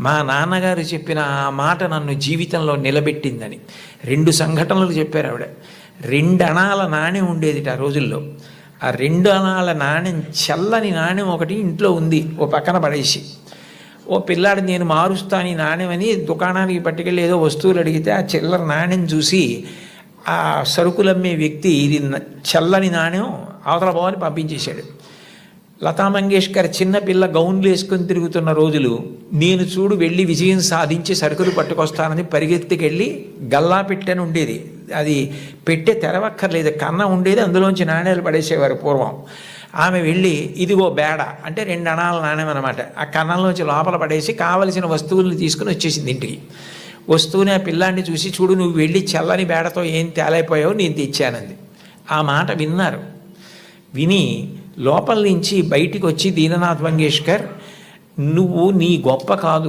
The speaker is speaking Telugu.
మా నాన్నగారు చెప్పిన ఆ మాట నన్ను జీవితంలో నిలబెట్టిందని. 2 సంఘటనలు చెప్పారు ఆవిడ. 2 అణాల నాణెం ఉండేదిట ఆ రోజుల్లో. ఆ 2 అణాల నాణెం, చల్లని నాణెం ఒకటి ఇంట్లో ఉంది, ఓ పక్కన పడేసి. ఓ పిల్లాడు నేను మారుస్తాను ఈ నాణెం అని దుకాణానికి పట్టుకెళ్ళి ఏదో వస్తువులు అడిగితే ఆ చిల్లర నాణెం చూసి ఆ సరుకులమ్మే వ్యక్తి ఇది చల్లని నాణెం అవతల పోవని పంపించేశాడు. లతా మంగేష్కర్ చిన్నపిల్ల గౌన్లు వేసుకొని తిరుగుతున్న రోజులు, నేను చూడు వెళ్ళి విజయం సాధించి సరుకులు పట్టుకొస్తానని పరిగెత్తుకెళ్ళి గల్లా పెట్టెని ఉండేది, అది పెట్టె తెరవక్కర్లేదు, కన్న ఉండేది, అందులోంచి నాణ్యాలు పడేసేవారు పూర్వం. ఆమె వెళ్ళి ఇదిగో బేడ అంటే 2 అణాల నాణ్యం అనమాట, ఆ కన్నంలోంచి లోపల పడేసి కావలసిన వస్తువులను తీసుకుని వచ్చేసింది ఇంటికి. వస్తూనే ఆ పిల్లాన్ని చూసి చూడు నువ్వు వెళ్ళి చల్లని బేడతో ఏం తేలైపోయావు, నేను తెచ్చానంది. ఆ మాట విన్నారు. విని లోపల నుంచి బయటికి వచ్చి దీననాథ్ మంగేష్కర్, నువ్వు నీ గొప్ప కాదు,